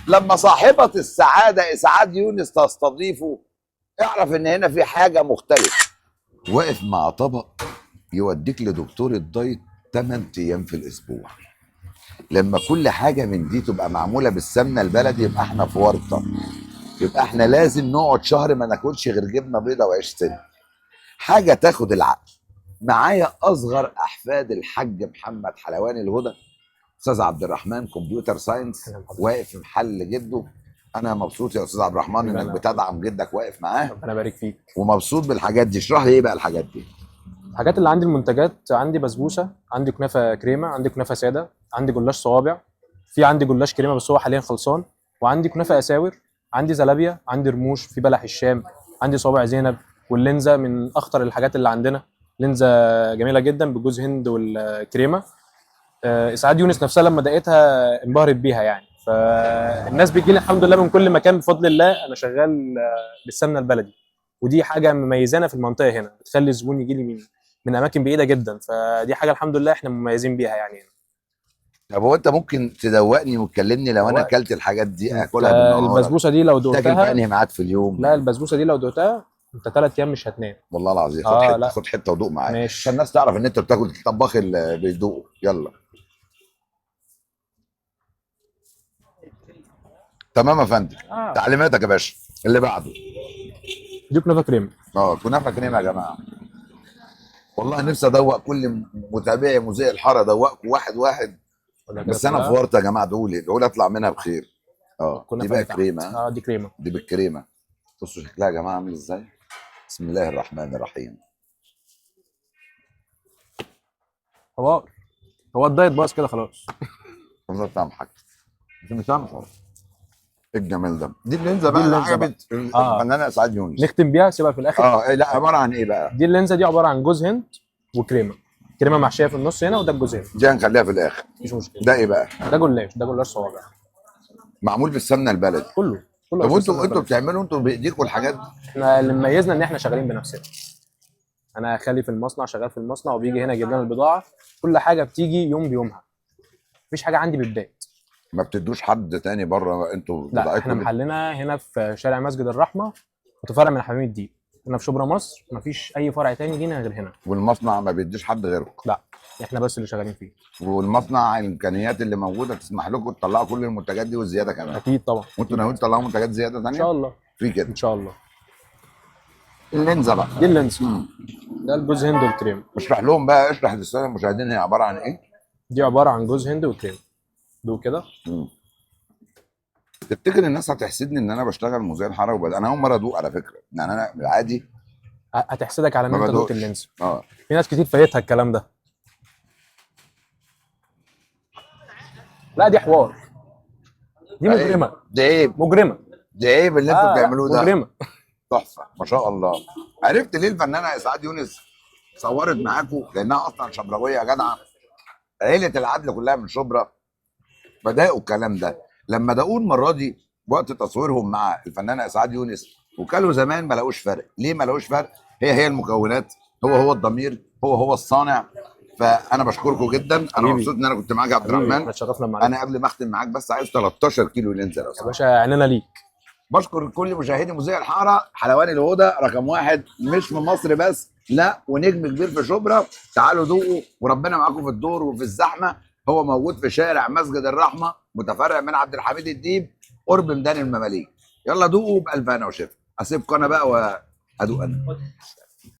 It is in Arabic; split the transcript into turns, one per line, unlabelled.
لما صاحبة السعادة إسعاد يونس تستضيفه، اعرف إن هنا في حاجة مختلفة. واقف مع طبق يوديك لدكتور الدايت 8 أيام في الأسبوع. لما كل حاجة من دي تبقى معمولة بالسمنة البلدي يبقى احنا في ورطة. يبقى احنا لازم نقعد شهر ما ناكلش غير جبنة بيضة وعيش سن. حاجة تاخد العقل. معايا أصغر أحفاد الحاج محمد حلواني الهدى، استاذ عبد الرحمن كمبيوتر ساينس واقف في محل جده. انا مبسوط يا استاذ عبد الرحمن انك بتدعم جدك واقف معاه.
ربنا يبارك فيك.
ومبسوط بالحاجات دي. اشرح لي ايه بقى الحاجات دي؟
الحاجات اللي عندي المنتجات، عندي بسبوسه، عندي كنافه كريمه، عندي كنافه ساده، عندي جلاش صوابع، في عندي جلاش كريمه بس هو حاليا خلصان، وعندي كنافه اساور، عندي زلابيا، عندي رموش، في بلح الشام، عندي صوابع زينب، واللينزا من اخطر الحاجات اللي عندنا. لينزا جميله جدا بالجوز هند والكريمه. اسعاد يونس نفسها لما دقتها انبهرت بيها يعني. فالناس بتجي لي الحمد لله من كل مكان بفضل الله. انا شغال بالسمنه البلدي، ودي حاجه مميزانا في المنطقه هنا، بتخلي الزبون يجي لي من اماكن بعيده جدا. فدي حاجه الحمد لله احنا مميزين بيها يعني.
طب هو انت ممكن تدوقني وتكلمني لو انا
هو
اكلت الحاجات دي اكلها بالنهار؟
البسبوسه دي لو
تاكل في
دقتها،
انهي ميعاد في اليوم؟
لا البسبوسه دي لو دقتها انت 3 ايام مش هتنام.
والله العظيم خد حته،
لا
خد حته ودوق معايا
ماشي.
عشان الناس تعرف ان انت بتاكل الطباخ اللي بيدوقه. يلا. تمام يا فندم. تعليماتك يا باشا. اللي بعده.
دي كنافه كريم.
كنافه كريمه يا جماعه. والله نفسي ادوق كل متابعي مذيع الحاره، ادوقكم واحد واحد. بس انا في ورطه يا جماعه. دول اطلع منها بخير. دي بقى كريمه.
دي كريمه.
دي بالكريمه. بصوا شكلها يا جماعه عامل ازاي. بسم الله الرحمن الرحيم.
هو الدايت باظ كده خلاص.
والله بتعمل حاجه مش بتعمل حاجه. ايه الجمال ده؟ دي اللينزا بقى اللي عجبت الفنانه اسعاد يونس.
نختم بيها سيبها في الاخر.
إيه لا، عباره عن ايه بقى؟
دي اللينزا دي عباره عن جوز هند وكريمه. كريمه محشيه في النص هنا، وده الجوز هند.
دي هنخليها في الاخر
مفيش مشكله.
ده ايه بقى؟
ده جلاش صوابع
معمول بالسمنه البلدي.
كله.
طب انتوا بتعملوا انتوا بايديكم الحاجات دي؟
احنا اللي مميزنا ان احنا شغالين بنفسنا. انا خالي في المصنع، شغال في المصنع، وبيجي هنا يجيب لنا البضاعه. كل حاجه بتيجي يوم بيومها. مفيش حاجه عندي ببدايه.
ما بتدوش حد تاني بره انتوا؟
لا احنا محلنا هنا في شارع مسجد الرحمه، متفرع من حمام الدين. هنا في شبرا مصر، مفيش اي فرع تاني لينا غير هنا.
والمصنع ما بيديش حد غيركم؟
لا احنا بس اللي شغالين فيه.
والمصنع الامكانيات اللي موجوده تسمح لكم تطلعوا كل المنتجات دي والزياده كمان؟
اكيد طبعا.
وانتوا ناويين تطلعوا منتجات زياده ثانيه؟
ان شاء الله.
في كده
ان شاء الله.
اللينزا بقى.
دي اللينزا. ده الجوز هند والكريم.
اشرح لهم بقى، اشرح للساده المشاهدين هي عباره عن ايه؟
دي عباره عن جوز هند وكريم. دوق كده.
تفتكر الناس هتحسدني ان انا بشتغل مذيع الحاره انا اول مره ادوق على فكره يعني. انا عادي
هتحسدك على ان انت دوقت اللينزا.
في
ناس كتير فايتها الكلام ده. لا دي حوار. دي مجرمه.
دي عيب.
مجرمه.
دي عيب اللي انتوا بتعملوه ده.
مجرمه.
تحفه ما شاء الله. عرفت ليه الفنانه اسعاد يونس صورت معاكم؟ لانها اصلا شبراويه جدعه. عيله العدل كلها من شبرا. بداوا الكلام ده لما دقوا المره دي وقت تصويرهم مع الفنانه اسعاد يونس، وكانوا زمان ما لقوش فرق. ليه ما لقوش فرق؟ هي المكونات، هو الضمير، هو الصانع. فانا بشكركم جدا. انا مبسوط ان انا كنت معاك يا عبد الرحمن.
اتشرفنا معاك.
انا قبل ما اختم معاك بس عايز 13 كيلو لينزا
يا باشا. عيننا ليك.
بشكر كل مشاهدي مذيع الحاره. حلواني الهدى رقم 1 مش في مصر بس، لا ونجم كبير في شبرا. تعالوا دوقوا وربنا معاكم في الدور وفي الزحمه. هو موجود في شارع مسجد الرحمه، متفرع من عبد الحميد الديب قرب ميدان المماليك. يلا دوقوا بألف هنا وشفا. اسيبكم انا بقى وادوق انا.